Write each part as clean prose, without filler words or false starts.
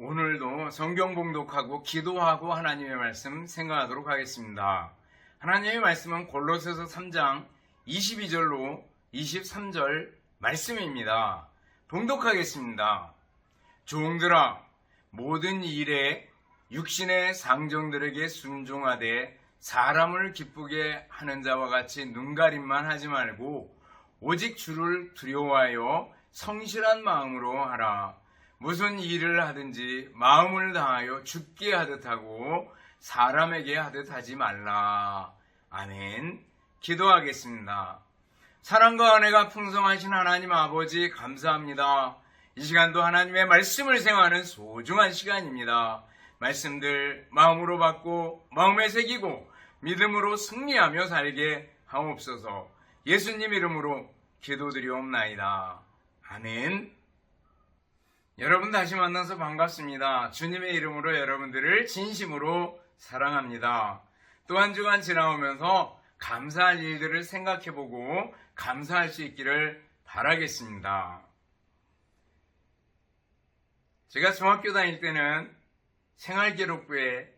오늘도 성경 봉독하고 기도하고 하나님의 말씀 생각하도록 하겠습니다. 하나님의 말씀은 골로새서 3장 22절로 23절 말씀입니다. 봉독하겠습니다. 종들아, 모든 일에 육신의 상정들에게 순종하되 사람을 기쁘게 하는 자와 같이 눈가림만 하지 말고 오직 주를 두려워하여 성실한 마음으로 하라. 무슨 일을 하든지 마음을 다하여 주께 하듯 하고 사람에게 하듯 하지 말라. 아멘. 기도하겠습니다. 사랑과 은혜가 풍성하신 하나님 아버지 감사합니다. 이 시간도 하나님의 말씀을 생각하는 소중한 시간입니다. 말씀들 마음으로 받고 마음에 새기고 믿음으로 승리하며 살게 하옵소서. 예수님 이름으로 기도드리옵나이다. 아멘. 여러분 다시 만나서 반갑습니다. 주님의 이름으로 여러분들을 진심으로 사랑합니다. 또 한 주간 지나오면서 감사할 일들을 생각해보고 감사할 수 있기를 바라겠습니다. 제가 중학교 다닐 때는 생활기록부에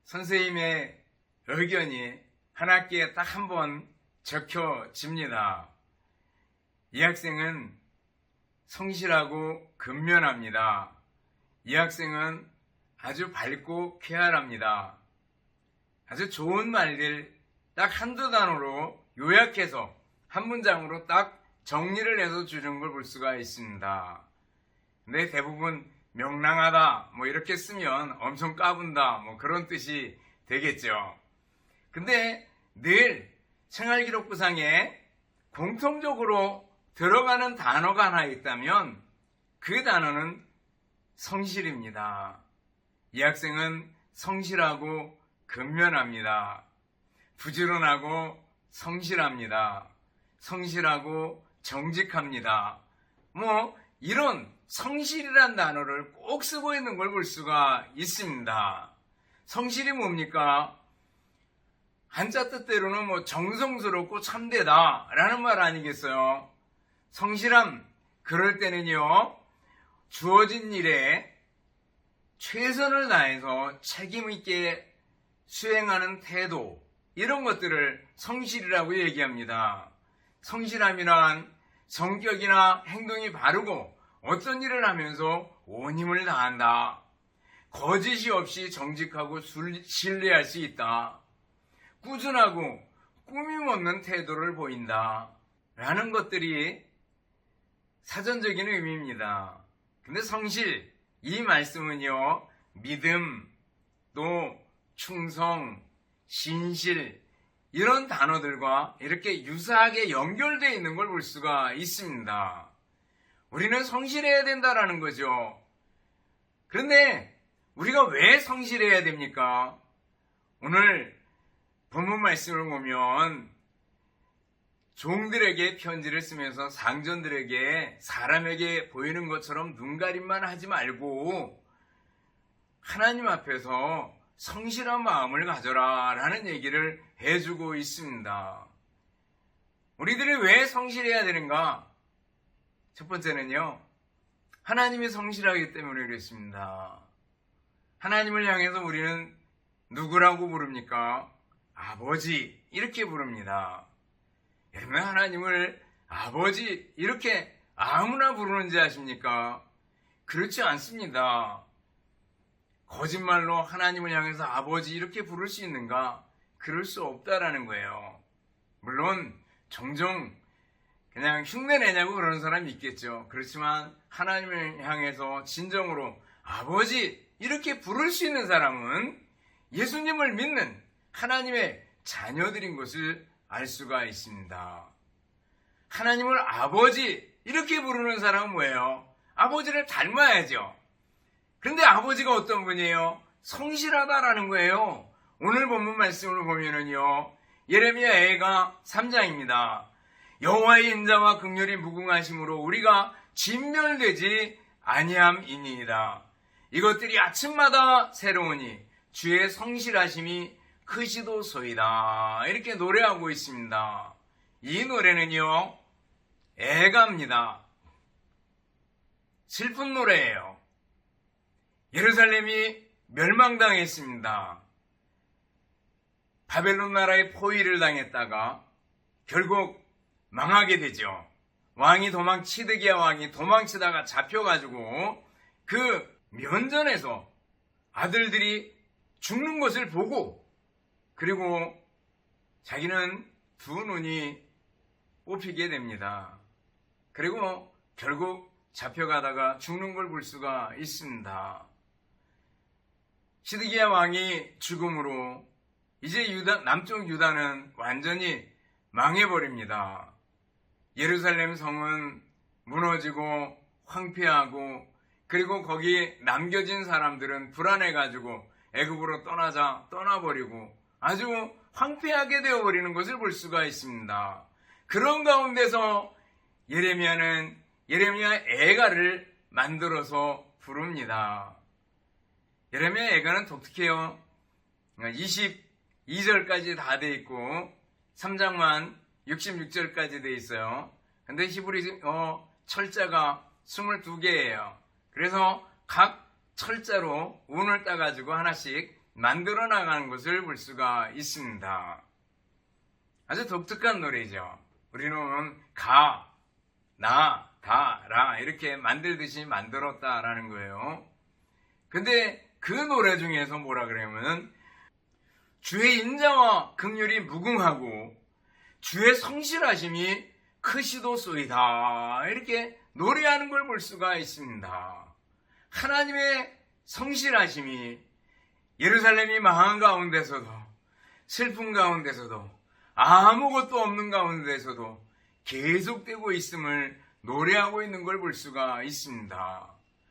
선생님의 의견이 한 학기에 딱 한 번 적혀집니다. 이 학생은 성실하고 근면합니다. 이 학생은 아주 밝고 쾌활합니다. 아주 좋은 말들 딱 한두 단어로 요약해서 한 문장으로 딱 정리를 해서 주는 걸 볼 수가 있습니다. 근데 대부분 명랑하다 이렇게 쓰면 엄청 까분다 그런 뜻이 되겠죠. 근데 늘 생활기록부상에 공통적으로 들어가는 단어가 하나 있다면 그 단어는 성실입니다. 이 학생은 성실하고 근면합니다. 부지런하고 성실합니다. 성실하고 정직합니다. 이런 성실이란 단어를 꼭 쓰고 있는 걸 볼 수가 있습니다. 성실이 뭡니까? 한자 뜻대로는 정성스럽고 참되다 라는 말 아니겠어요? 성실함, 그럴 때는요, 주어진 일에 최선을 다해서 책임있게 수행하는 태도, 이런 것들을 성실이라고 얘기합니다. 성실함이란 성격이나 행동이 바르고 어떤 일을 하면서 온 힘을 다한다. 거짓이 없이 정직하고 신뢰할 수 있다. 꾸준하고 꾸밈없는 태도를 보인다. 라는 것들이 사전적인 의미입니다. 근데 성실, 이 말씀은요, 믿음, 또 충성, 신실, 이런 단어들과 이렇게 유사하게 연결되어 있는 걸 볼 수가 있습니다. 우리는 성실해야 된다라는 거죠. 그런데 우리가 왜 성실해야 됩니까? 오늘 본문 말씀을 보면 종들에게 편지를 쓰면서 상전들에게 사람에게 보이는 것처럼 눈가림만 하지 말고 하나님 앞에서 성실한 마음을 가져라 라는 얘기를 해주고 있습니다. 우리들이 왜 성실해야 되는가? 첫 번째는요, 하나님이 성실하기 때문에 그렇습니다. 하나님을 향해서 우리는 누구라고 부릅니까? 아버지, 이렇게 부릅니다. 여러분, 하나님을 아버지 이렇게 아무나 부르는지 아십니까? 그렇지 않습니다. 거짓말로 하나님을 향해서 아버지 이렇게 부를 수 있는가? 그럴 수 없다라는 거예요. 물론 종종 그냥 흉내내냐고 그러는 사람이 있겠죠. 그렇지만 하나님을 향해서 진정으로 아버지 이렇게 부를 수 있는 사람은 예수님을 믿는 하나님의 자녀들인 것을 알 수가 있습니다. 하나님을 아버지 이렇게 부르는 사람은 뭐예요? 아버지를 닮아야죠. 그런데 아버지가 어떤 분이에요? 성실하다라는 거예요. 오늘 본문 말씀을 보면은요, 예레미야 애가 3장입니다. 여호와의 인자와 긍휼이 무궁하심으로 우리가 진멸되지 아니함이니이다. 이것들이 아침마다 새로우니 주의 성실하심이 크시도소이다. 이렇게 노래하고 있습니다. 이 노래는요, 애가입니다. 슬픈 노래예요. 예루살렘이 멸망당했습니다. 바벨론 나라의 포위를 당했다가 결국 망하게 되죠. 시드기야 왕이 도망치다가 잡혀가지고 그 면전에서 아들들이 죽는 것을 보고, 그리고 자기는 두 눈이 뽑히게 됩니다. 그리고 결국 잡혀가다가 죽는 걸 볼 수가 있습니다. 시드기야 왕이 죽음으로 이제 남쪽 유다는 완전히 망해버립니다. 예루살렘 성은 무너지고 황폐하고, 그리고 거기 남겨진 사람들은 불안해가지고 애굽으로 떠나버리고 아주 황폐하게 되어버리는 것을 볼 수가 있습니다. 그런 가운데서 예레미야 애가를 만들어서 부릅니다. 예레미야 애가는 독특해요. 22절까지 다 돼 있고 3장만 66절까지 돼 있어요. 근데 히브리 철자가 22개예요. 그래서 각 철자로 운을 따가지고 하나씩 만들어 나가는 것을 볼 수가 있습니다. 아주 독특한 노래죠. 우리는 가, 나, 다, 라 이렇게 만들듯이 만들었다라는 거예요. 근데 그 노래 중에서 뭐라 그러냐면 주의 인자와 긍휼이 무궁하고 주의 성실하심이 크시도소이다, 이렇게 노래하는 걸 볼 수가 있습니다. 하나님의 성실하심이 예루살렘이 망한 가운데서도, 슬픈 가운데서도, 아무것도 없는 가운데서도 계속되고 있음을 노래하고 있는 걸 볼 수가 있습니다.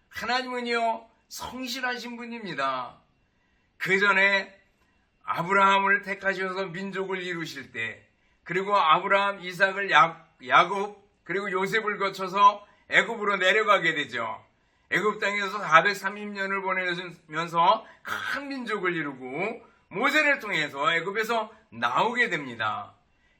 하나님은요 성실하신 분입니다. 그 전에 아브라함을 택하셔서 민족을 이루실 때, 그리고 아브라함, 이삭을 야곱, 그리고 요셉을 거쳐서 애굽으로 내려가게 되죠. 애굽 땅에서 430년을 보내면서 큰 민족을 이루고 모세를 통해서 애굽에서 나오게 됩니다.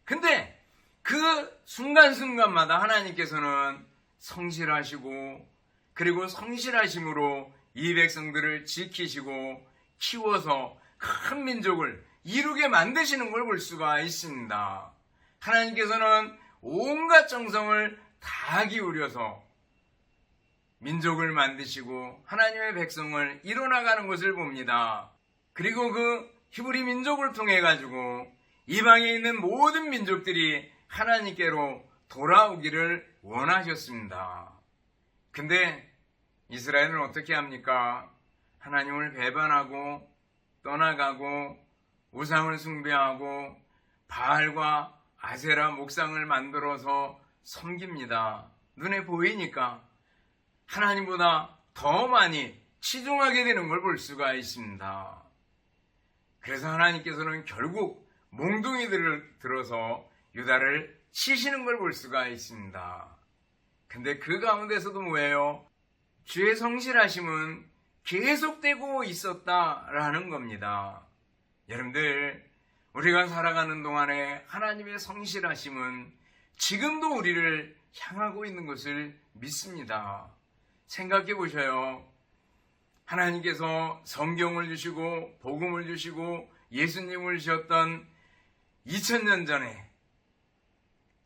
근데 그 순간순간마다 하나님께서는 성실하시고, 그리고 성실하심으로 이 백성들을 지키시고 키워서 큰 민족을 이루게 만드시는 걸 볼 수가 있습니다. 하나님께서는 온갖 정성을 다 기울여서 민족을 만드시고 하나님의 백성을 이뤄나가는 것을 봅니다. 그리고 그 히브리 민족을 통해 가지고 이방에 있는 모든 민족들이 하나님께로 돌아오기를 원하셨습니다. 근데 이스라엘은 어떻게 합니까? 하나님을 배반하고 떠나가고 우상을 숭배하고 바알과 아세라 목상을 만들어서 섬깁니다. 눈에 보이니까 하나님보다 더 많이 치중하게 되는 걸 볼 수가 있습니다. 그래서 하나님께서는 결국 몽둥이들을 들어서 유다를 치시는 걸 볼 수가 있습니다. 근데 그 가운데서도 뭐예요? 주의 성실하심은 계속되고 있었다라는 겁니다. 여러분들, 우리가 살아가는 동안에 하나님의 성실하심은 지금도 우리를 향하고 있는 것을 믿습니다. 생각해 보셔요. 하나님께서 성경을 주시고 복음을 주시고 예수님을 주셨던 2000년 전에,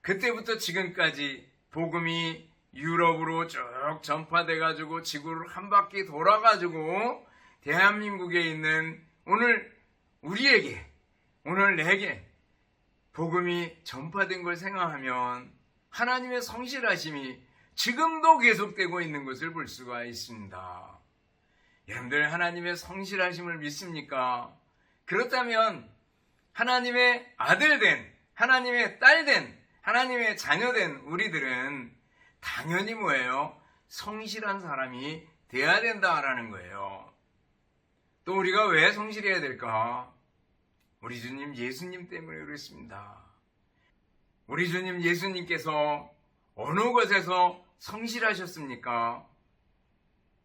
그때부터 지금까지 복음이 유럽으로 쭉 전파돼 가지고 지구를 한 바퀴 돌아 가지고 대한민국에 있는 오늘 우리에게, 오늘 내게 복음이 전파된 걸 생각하면 하나님의 성실하심이 지금도 계속되고 있는 것을 볼 수가 있습니다. 여러분들, 하나님의 성실하심을 믿습니까? 그렇다면 하나님의 아들된, 하나님의 딸된, 하나님의 자녀된 우리들은 당연히 뭐예요? 성실한 사람이 돼야 된다라는 거예요. 또 우리가 왜 성실해야 될까? 우리 주님 예수님 때문에 그렇습니다. 우리 주님 예수님께서 어느 것에서 성실하셨습니까?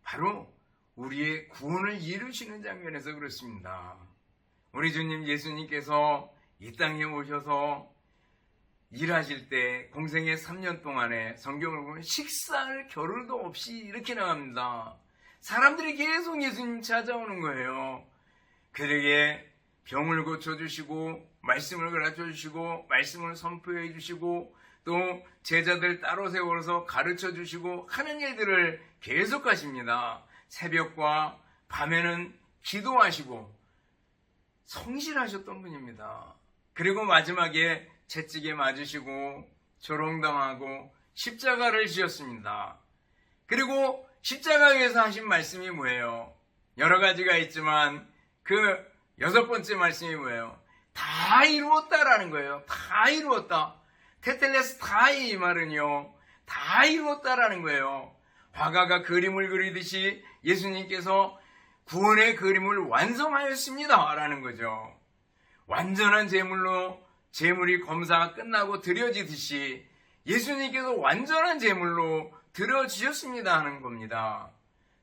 바로 우리의 구원을 이루시는 장면에서 그렇습니다. 우리 주님 예수님께서 이 땅에 오셔서 일하실 때 공생의 3년 동안에 성경을 보면 식사할 겨를도 없이 이렇게 나갑니다. 사람들이 계속 예수님 찾아오는 거예요. 그에게 병을 고쳐주시고 말씀을 가르쳐주시고 말씀을 선포해 주시고 또 제자들 따로 세워서 가르쳐주시고 하는 일들을 계속하십니다. 새벽과 밤에는 기도하시고 성실하셨던 분입니다. 그리고 마지막에 채찍에 맞으시고 조롱당하고 십자가를 지었습니다. 그리고 십자가 위에서 하신 말씀이 뭐예요? 여러 가지가 있지만 그 6번째 말씀이 뭐예요? 다 이루었다라는 거예요. 다 이루었다. 테텔레스타이 이 말은요, 다 이루었다라는 거예요. 화가가 그림을 그리듯이 예수님께서 구원의 그림을 완성하였습니다 라는 거죠. 완전한 제물이 검사가 끝나고 드려지듯이 예수님께서 완전한 제물로 드려지셨습니다 하는 겁니다.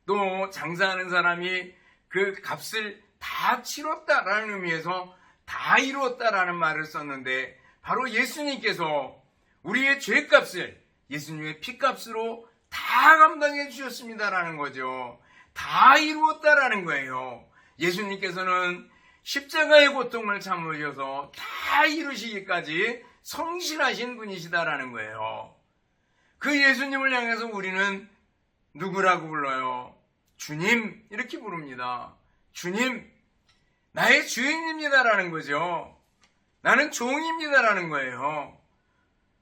또 장사하는 사람이 그 값을 다 치렀다라는 의미에서 다 이루었다라는 말을 썼는데 바로 예수님께서 우리의 죄값을 예수님의 피값으로 다 감당해 주셨습니다라는 거죠. 다 이루었다라는 거예요. 예수님께서는 십자가의 고통을 참으셔서 다 이루시기까지 성실하신 분이시다라는 거예요. 그 예수님을 향해서 우리는 누구라고 불러요? 주님 이렇게 부릅니다. 주님, 나의 주인입니다라는 거죠. 나는 종입니다라는 거예요.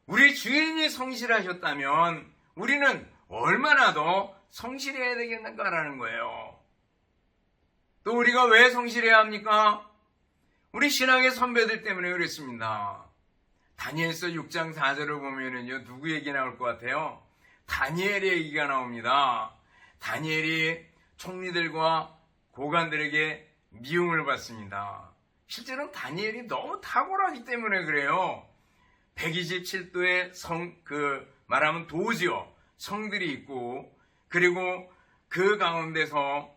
우리 주인이 성실하셨다면 우리는 얼마나 더 성실해야 되겠는가라는 거예요. 또 우리가 왜 성실해야 합니까? 우리 신앙의 선배들 때문에 그랬습니다. 다니엘서 6장 4절을 보면은요, 누구 얘기 나올 것 같아요? 다니엘의 얘기가 나옵니다. 다니엘이 총리들과 고관들에게 미움을 받습니다. 실제로 다니엘이 너무 탁월하기 때문에 그래요. 127도의 말하면 도지요. 성들이 있고, 그리고 그 가운데서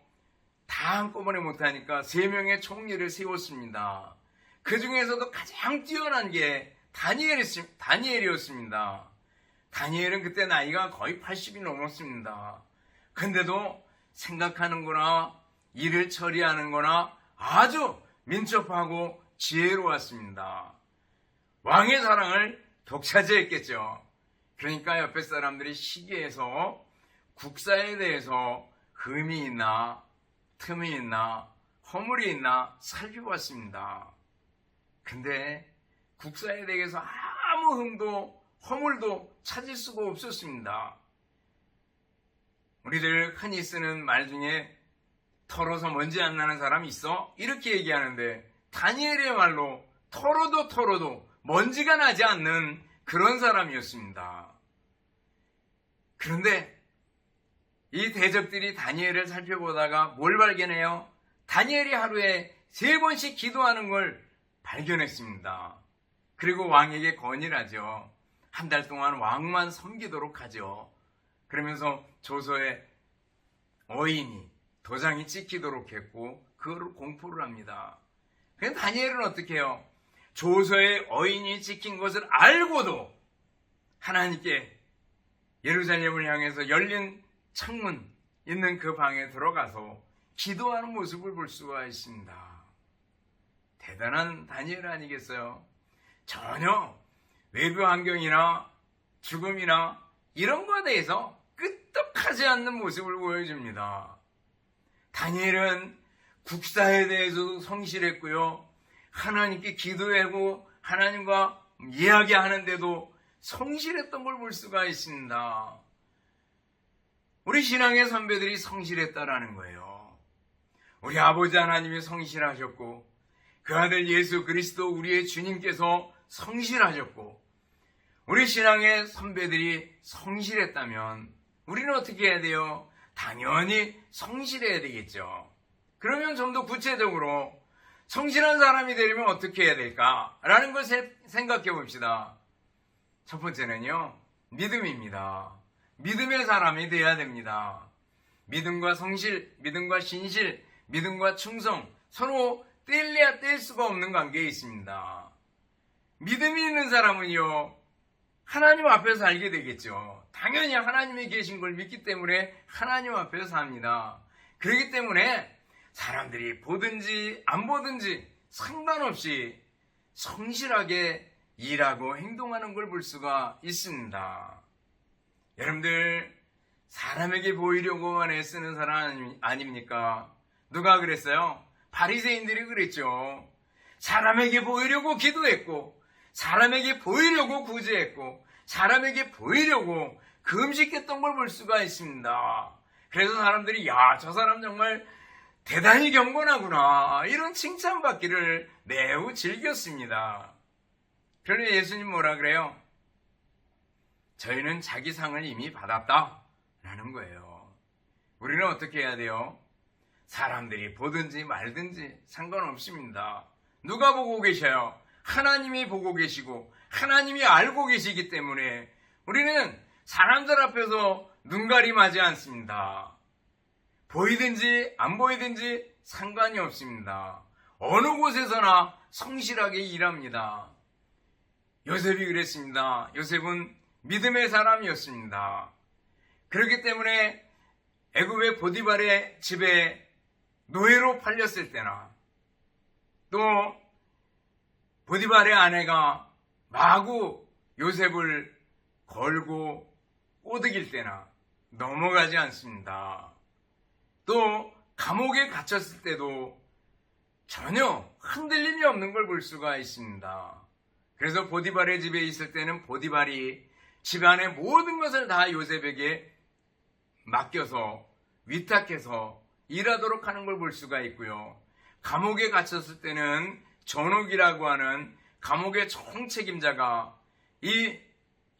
다 한꺼번에 못하니까 3명의 총리를 세웠습니다. 그 중에서도 가장 뛰어난 게 다니엘이었습니다. 다니엘은 그때 나이가 거의 80이 넘었습니다. 근데도 생각하는 거나 일을 처리하는 거나 아주 민첩하고 지혜로웠습니다. 왕의 사랑을 독차지했겠죠. 그러니까 옆에 사람들이 시기해서 국사에 대해서 흠이 있나 틈이 있나 허물이 있나 살펴봤습니다. 근데 국사에 대해서 아무 흠도 허물도 찾을 수가 없었습니다. 우리들 흔히 쓰는 말 중에 털어서 먼지 안 나는 사람이 있어? 이렇게 얘기하는데 다니엘의 말로 털어도 먼지가 나지 않는 그런 사람이었습니다. 그런데 이 대적들이 다니엘을 살펴보다가 뭘 발견해요? 다니엘이 하루에 3번씩 기도하는 걸 발견했습니다. 그리고 왕에게 건의를 하죠. 한 달 동안 왕만 섬기도록 하죠. 그러면서 조서에 어인이 도장이 찍히도록 했고 그거를 공포를 합니다. 그런데 다니엘은 어떻게 해요? 조서에 어인이 찍힌 것을 알고도 하나님께 예루살렘을 향해서 열린 창문 있는 그 방에 들어가서 기도하는 모습을 볼 수가 있습니다. 대단한 다니엘 아니겠어요? 전혀 외부 환경이나 죽음이나 이런 것에 대해서 끄떡하지 않는 모습을 보여줍니다. 다니엘은 국사에 대해서도 성실했고요. 하나님께 기도하고 하나님과 이야기하는데도 성실했던 걸 볼 수가 있습니다. 우리 신앙의 선배들이 성실했다라는 거예요. 우리 아버지 하나님이 성실하셨고 그 아들 예수 그리스도 우리의 주님께서 성실하셨고 우리 신앙의 선배들이 성실했다면 우리는 어떻게 해야 돼요? 당연히 성실해야 되겠죠. 그러면 좀 더 구체적으로 성실한 사람이 되려면 어떻게 해야 될까라는 걸 생각해 봅시다. 첫 번째는요, 믿음입니다. 믿음의 사람이 되어야 됩니다. 믿음과 성실, 믿음과 신실, 믿음과 충성, 서로 뗄래야 뗄 수가 없는 관계에 있습니다. 믿음이 있는 사람은요, 하나님 앞에서 살게 되겠죠. 당연히 하나님이 계신 걸 믿기 때문에 하나님 앞에서 삽니다. 그렇기 때문에 사람들이 보든지 안 보든지 상관없이 성실하게 일하고 행동하는 걸 볼 수가 있습니다. 여러분들, 사람에게 보이려고만 애쓰는 사람 아닙니까? 누가 그랬어요? 바리새인들이 그랬죠. 사람에게 보이려고 기도했고, 사람에게 보이려고 구제했고, 사람에게 보이려고 금식했던 걸 볼 수가 있습니다. 그래서 사람들이 야, 저 사람 정말 대단히 경건하구나, 이런 칭찬받기를 매우 즐겼습니다. 그러니 예수님 뭐라 그래요? 저희는 자기 상을 이미 받았다 라는 거예요. 우리는 어떻게 해야 돼요? 사람들이 보든지 말든지 상관없습니다. 누가 보고 계셔요? 하나님이 보고 계시고 하나님이 알고 계시기 때문에 우리는 사람들 앞에서 눈가림하지 않습니다. 보이든지 안 보이든지 상관이 없습니다. 어느 곳에서나 성실하게 일합니다. 요셉이 그랬습니다. 요셉은 믿음의 사람이었습니다. 그렇기 때문에 애굽의 보디발의 집에 노예로 팔렸을 때나, 또 보디발의 아내가 마구 요셉을 걸고 꼬드길 때나 넘어가지 않습니다. 또 감옥에 갇혔을 때도 전혀 흔들림이 없는 걸 볼 수가 있습니다. 그래서 보디발의 집에 있을 때는 보디발이 집안의 모든 것을 다 요셉에게 맡겨서 위탁해서 일하도록 하는 걸 볼 수가 있고요. 감옥에 갇혔을 때는 전옥이라고 하는 감옥의 총책임자가 이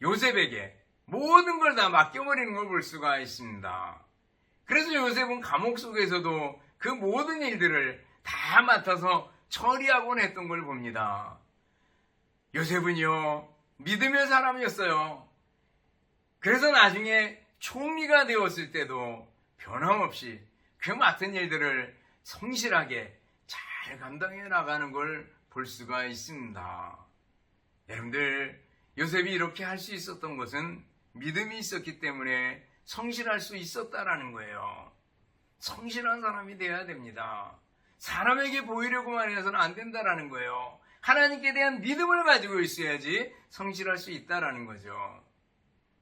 요셉에게 모든 걸 다 맡겨버리는 걸 볼 수가 있습니다. 그래서 요셉은 감옥 속에서도 그 모든 일들을 다 맡아서 처리하곤 했던 걸 봅니다. 요셉은요, 믿음의 사람이었어요. 그래서 나중에 총리가 되었을 때도 변함없이 그 맡은 일들을 성실하게 잘 감당해 나가는 걸 볼 수가 있습니다. 여러분들, 요셉이 이렇게 할 수 있었던 것은 믿음이 있었기 때문에 성실할 수 있었다라는 거예요. 성실한 사람이 되어야 됩니다. 사람에게 보이려고만 해서는 안 된다라는 거예요. 하나님께 대한 믿음을 가지고 있어야지 성실할 수 있다라는 거죠.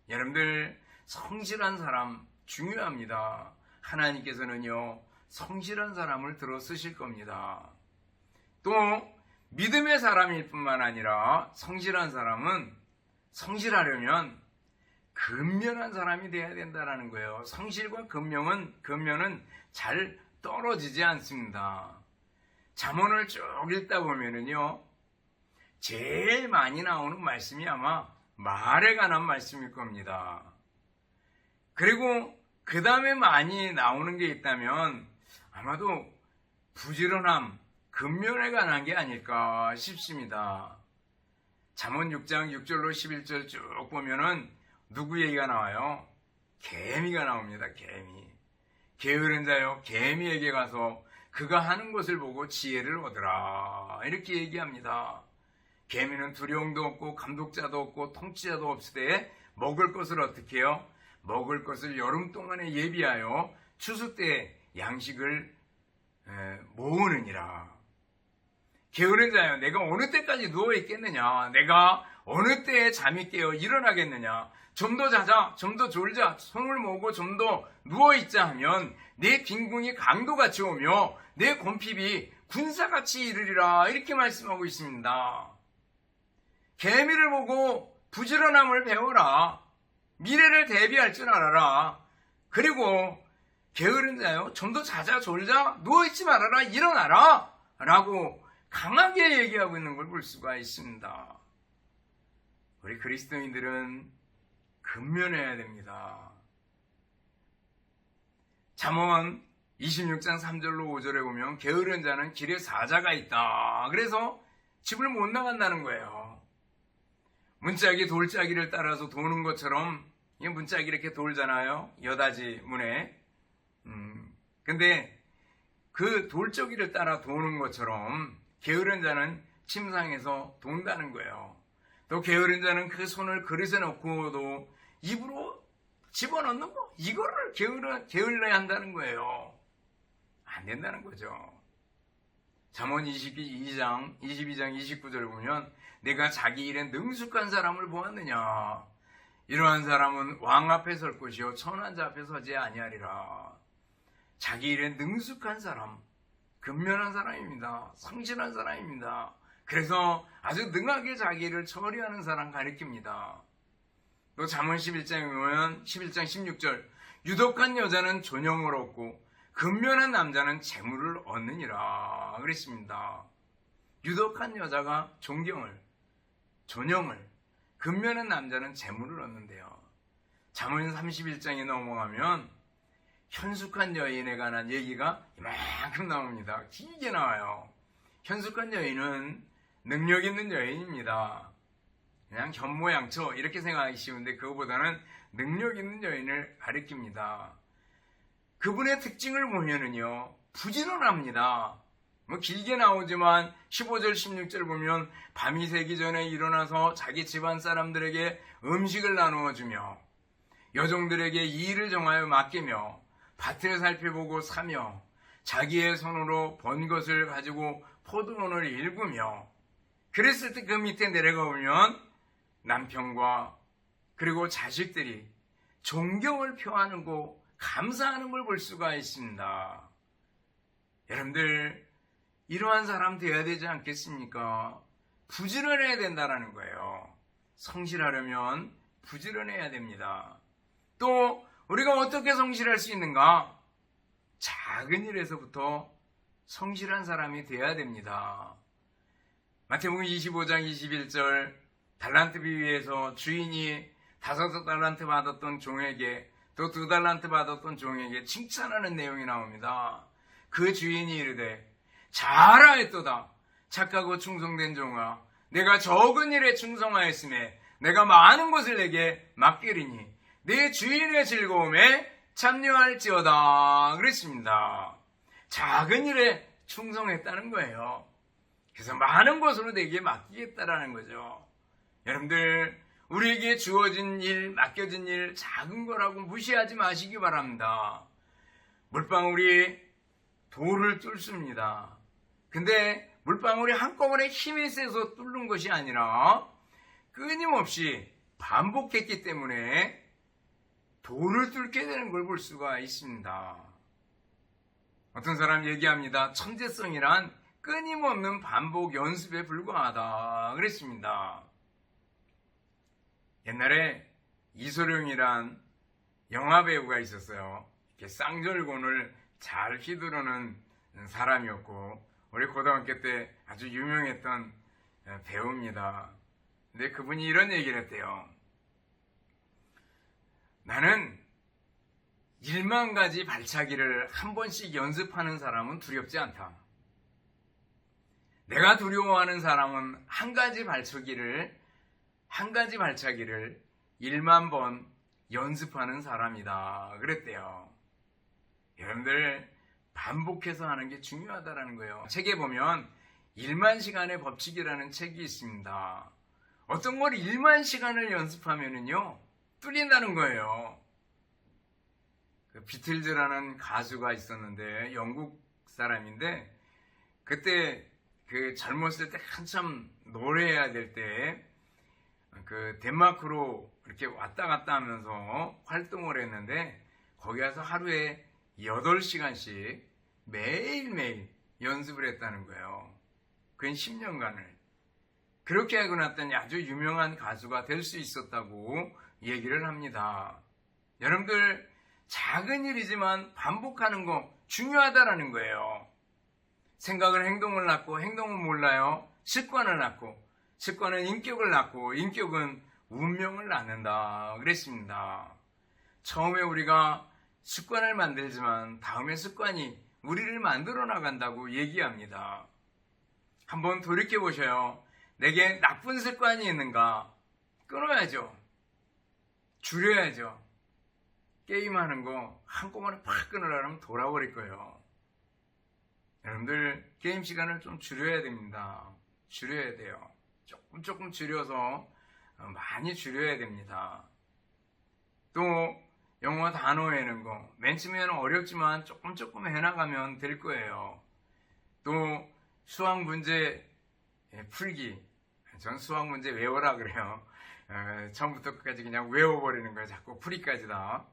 여러분들, 성실한 사람 중요합니다. 하나님께서는요, 성실한 사람을 들어 쓰실 겁니다. 또 믿음의 사람일 뿐만 아니라 성실한 사람은 성실하려면 근면한 사람이 되어야 된다는 거예요. 성실과 근면은 잘 떨어지지 않습니다. 잠언을 쭉 읽다 보면은요, 제일 많이 나오는 말씀이 아마 말에 관한 말씀일 겁니다. 그리고 그 다음에 많이 나오는 게 있다면 아마도 부지런함, 근면에 관한 게 아닐까 싶습니다. 잠언 6장 6절로 11절 쭉 보면은 누구 얘기가 나와요? 개미가 나옵니다. 개미. 게으른 자여, 개미에게 가서 그가 하는 것을 보고 지혜를 얻으라, 이렇게 얘기합니다. 개미는 두려움도 없고 감독자도 없고 통치자도 없을 때 먹을 것을 어떻게 해요? 먹을 것을 여름 동안에 예비하여 추수 때 양식을 모으느니라. 게으른 자여, 내가 어느 때까지 누워있겠느냐? 내가 어느 때에 잠이 깨어 일어나겠느냐? 좀 더 자자, 좀 더 졸자, 손을 모으고 좀 더 누워있자 하면 내 빈궁이 강도같이 오며 내 곰핍이 군사같이 이르리라, 이렇게 말씀하고 있습니다. 개미를 보고 부지런함을 배워라. 미래를 대비할 줄 알아라. 그리고 게으른 자요, 좀 더 자자, 졸자, 누워있지 말아라, 일어나라 라고 강하게 얘기하고 있는 걸 볼 수가 있습니다. 우리 그리스도인들은 근면해야 됩니다. 잠언 26장 3절로 5절에 보면 게으른 자는 길에 사자가 있다. 그래서 집을 못 나간다는 거예요. 문짝이 돌짜기를 따라서 도는 것처럼, 문짝이 이렇게 돌잖아요, 여다지 문에. 근데 그 돌짜기를 따라 도는 것처럼 게으른 자는 침상에서 돈다는 거예요. 또 게으른 자는 그 손을 그릇에 넣고도 입으로 집어넣는 거, 이거를 게을러야 한다는 거예요. 안 된다는 거죠. 잠언 22장 29절 보면 내가 자기 일에 능숙한 사람을 보았느냐. 이러한 사람은 왕 앞에 설 것이요 천한 자 앞에 서지 아니하리라. 자기 일에 능숙한 사람, 근면한 사람입니다. 성실한 사람입니다. 그래서 아주 능하게 자기 일을 처리하는 사람 가리킵니다. 또 잠언 11장에 보면 11장 16절 유독한 여자는 존영을 얻고 근면한 남자는 재물을 얻느니라 그랬습니다. 유독한 여자가 존경을, 존영을, 근면한 남자는 재물을 얻는데요. 잠언 31장에 넘어가면 현숙한 여인에 관한 얘기가 이만큼 나옵니다. 길게 나와요. 현숙한 여인은 능력 있는 여인입니다. 그냥 현모양처 이렇게 생각하기 쉬운데 그거보다는 능력 있는 여인을 가리킵니다. 그분의 특징을 보면은요, 부지런합니다. 뭐 길게 나오지만 15절 16절 보면 밤이 새기 전에 일어나서 자기 집안 사람들에게 음식을 나누어 주며 여종들에게 일을 정하여 맡기며 밭을 살펴보고 사며 자기의 손으로 번 것을 가지고 포도원을 일구며 그랬을 때 그 밑에 내려가 보면 남편과 그리고 자식들이 존경을 표하고 감사하는 걸 볼 수가 있습니다. 여러분들 이러한 사람 되어야 되지 않겠습니까? 부지런해야 된다는 거예요. 성실하려면 부지런해야 됩니다. 또 우리가 어떻게 성실할 수 있는가? 작은 일에서부터 성실한 사람이 되어야 됩니다. 마태복음 25장 21절 달란트 비유에서 주인이 5달란트 받았던 종에게 또 2달란트 받았던 종에게 칭찬하는 내용이 나옵니다. 그 주인이 이르되 잘하였도다 착하고 충성된 종아 내가 적은 일에 충성하였음에 내가 많은 것을 내게 맡기리니 내 주인의 즐거움에 참여할지어다 그랬습니다. 작은 일에 충성했다는 거예요. 그래서 많은 것으로 내게 맡기겠다라는 거죠. 여러분들 우리에게 주어진 일, 맡겨진 일 작은 거라고 무시하지 마시기 바랍니다. 물방울이 돌을 뚫습니다. 근데 물방울이 한꺼번에 힘이 세서 뚫는 것이 아니라 끊임없이 반복했기 때문에 돌을 뚫게 되는 걸 볼 수가 있습니다. 어떤 사람 얘기합니다. 천재성이란 끊임없는 반복 연습에 불과하다 그랬습니다. 옛날에 이소룡이란 영화배우가 있었어요. 이렇게 쌍절곤을 잘 휘두르는 사람이었고 우리 고등학교 때 아주 유명했던 배우입니다. 근데 그분이 이런 얘기를 했대요. 나는 1만 가지 발차기를 한 번씩 연습하는 사람은 두렵지 않다. 내가 두려워하는 사람은 한 가지 발차기를 1만 번 연습하는 사람이다. 그랬대요. 여러분들 반복해서 하는 게 중요하다는 거예요. 책에 보면 1만 시간의 법칙이라는 책이 있습니다. 어떤 걸 1만 시간을 연습하면은요 뚫린다는 거예요. 그 비틀즈라는 가수가 있었는데 영국 사람인데 그때 그 젊었을 때 한참 노래해야 될 때 그 덴마크로 이렇게 왔다 갔다 하면서 활동을 했는데 거기 가서 하루에 8시간씩 매일매일 연습을 했다는 거예요. 그건 10년간을. 그렇게 하고 났더니 아주 유명한 가수가 될 수 있었다고 얘기를 합니다. 여러분들 작은 일이지만 반복하는 거 중요하다라는 거예요. 생각은 행동을 낳고 행동은 몰라요. 습관을 낳고 습관은 인격을 낳고 인격은 운명을 낳는다 그랬습니다. 처음에 우리가 습관을 만들지만 다음에 습관이 우리를 만들어 나간다고 얘기합니다. 한번 돌이켜 보셔요. 내게 나쁜 습관이 있는가? 끊어야죠. 줄여야죠. 게임하는 거 한꺼번에 팍 끊으려면 돌아버릴 거예요. 여러분들 게임 시간을 좀 줄여야 됩니다. 줄여야 돼요. 조금 줄여서 많이 줄여야 됩니다. 또 영어 단어 외우는 거, 맨 처음에는 어렵지만 조금 해나가면 될 거예요. 또 수학 문제 풀기, 전 수학 문제 외워라 그래요. 처음부터 끝까지 그냥 외워버리는 거예요. 자꾸 풀이까지 다.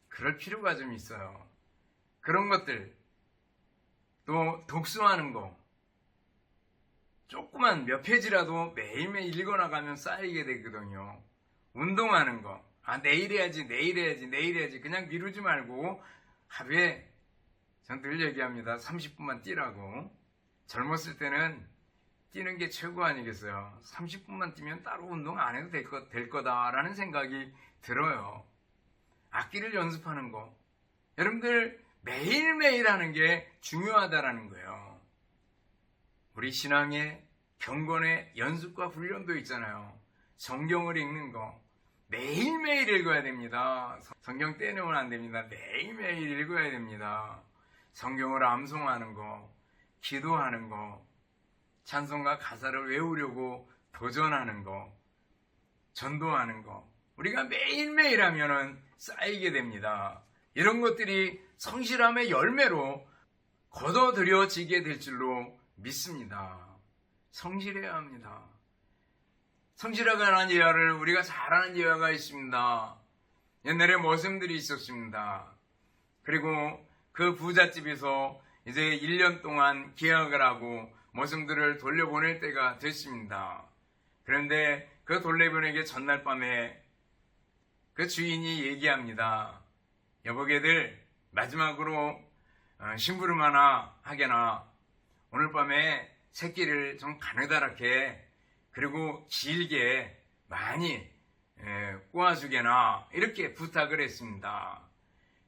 그럴 필요가 좀 있어요. 그런 것들, 또 독서하는 거, 조그만 몇 페이지라도 매일매일 읽어나가면 쌓이게 되거든요. 운동하는 거, 내일 해야지 그냥 미루지 말고 하루에, 전 늘 얘기합니다. 30분만 뛰라고. 젊었을 때는 뛰는 게 최고 아니겠어요. 30분만 뛰면 따로 운동 안 해도 될 거다라는 생각이 들어요. 악기를 연습하는 거, 여러분들 매일매일 하는 게 중요하다라는 거예요. 우리 신앙의 경건의 연습과 훈련도 있잖아요. 성경을 읽는 거 매일매일 읽어야 됩니다. 성경 떼내면 안 됩니다. 매일매일 읽어야 됩니다. 성경을 암송하는 거, 기도하는 거, 찬송가 가사를 외우려고 도전하는 거, 전도하는 거, 우리가 매일매일 하면은 쌓이게 됩니다. 이런 것들이 성실함의 열매로 거둬들여지게 될 줄로 믿습니다. 성실해야 합니다. 성실하게 하는 예화를 우리가 잘 아는 예화가 있습니다. 옛날에 머슴들이 있었습니다. 그리고 그 부잣집에서 이제 1년 동안 계약을 하고 머슴들을 돌려보낼 때가 됐습니다. 그런데 그 돌려보내기 전날 밤에 그 주인이 얘기합니다. 여보게들, 마지막으로 심부름 하나 하게나 오늘 밤에 새끼를 좀 가느다랗게, 그리고 길게 많이 꼬아주게나, 이렇게 부탁을 했습니다.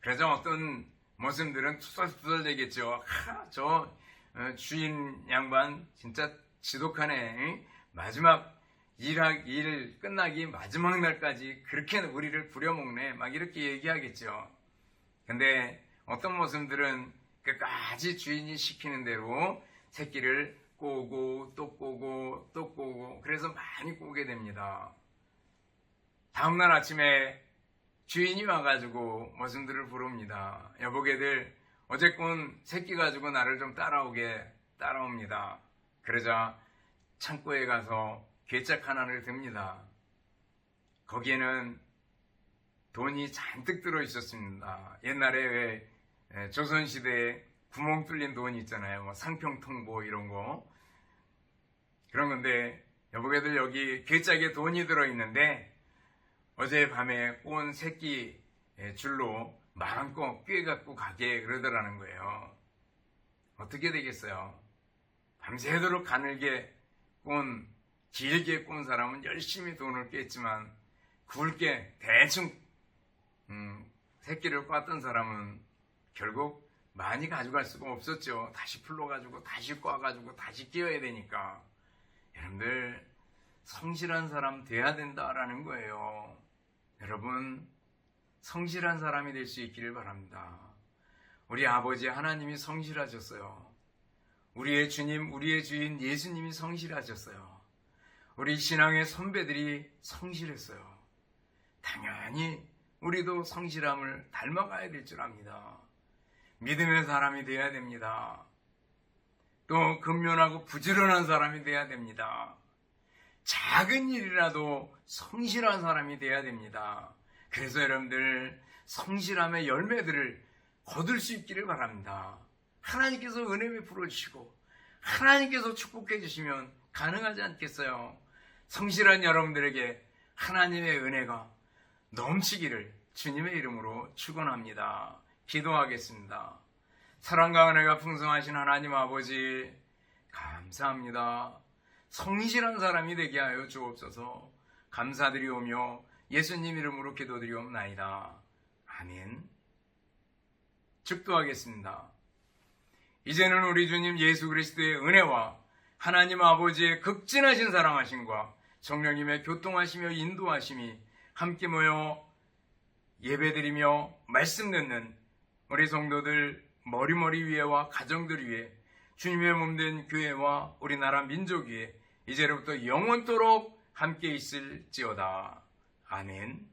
그래서 어떤 머슴들은 투덜투덜 되겠죠. 저 주인 양반 진짜 지독하네. 마지막 일 끝나기 마지막 날까지 그렇게 우리를 부려먹네. 막 이렇게 얘기하겠죠. 근데 어떤 머슴들은 끝까지 주인이 시키는 대로 새끼를 꼬고 또 꼬고 또 꼬고, 그래서 많이 꼬게 됩니다. 다음날 아침에 주인이 와가지고 머슴들을 부릅니다. 여보게들, 어제꾼 새끼 가지고 나를 좀 따라옵니다. 그러자 창고에 가서 괴짝 하나를 듭니다. 거기에는 돈이 잔뜩 들어 있었습니다. 옛날에 왜 조선시대에 구멍 뚫린 돈이 있잖아요. 뭐 상평통보 이런 거. 그런 건데, 여보게들, 여기 괴짝에 돈이 들어 있는데 어젯밤에 꼬은 새끼 줄로 마음껏 꿰갖고 가게 그러더라는 거예요. 어떻게 되겠어요? 밤새도록 가늘게 길게 꼰 사람은 열심히 돈을 깼지만, 굵게 대충 새끼를 꽈던 사람은 결국 많이 가져갈 수가 없었죠. 다시 풀러가지고 다시 꽈가지고 다시 끼워야 되니까. 여러분들, 성실한 사람 돼야 된다라는 거예요. 여러분, 성실한 사람이 될 수 있기를 바랍니다. 우리 아버지 하나님이 성실하셨어요. 우리의 주님, 우리의 주인 예수님이 성실하셨어요. 우리 신앙의 선배들이 성실했어요. 당연히 우리도 성실함을 닮아가야 될 줄 압니다. 믿음의 사람이 되어야 됩니다. 또 근면하고 부지런한 사람이 되어야 됩니다. 작은 일이라도 성실한 사람이 되어야 됩니다. 그래서 여러분들, 성실함의 열매들을 거둘 수 있기를 바랍니다. 하나님께서 은혜 베풀어 주시고 하나님께서 축복해 주시면 가능하지 않겠어요? 성실한 여러분들에게 하나님의 은혜가 넘치기를 주님의 이름으로 축원합니다. 기도하겠습니다. 사랑과 은혜가 풍성하신 하나님 아버지, 감사합니다. 성실한 사람이 되게 하여 주옵소서. 감사드리오며 예수님 이름으로 기도드리옵나이다. 아멘. 축도하겠습니다. 이제는 우리 주님 예수 그리스도의 은혜와 하나님 아버지의 극진하신 사랑하심과 성령님의 교통하시며 인도하심이 함께 모여 예배드리며 말씀 듣는 우리 성도들 머리머리 위에와 가정들 위에, 주님의 몸된 교회와 우리나라 민족 위에 이제로부터 영원토록 함께 있을지어다. 아멘.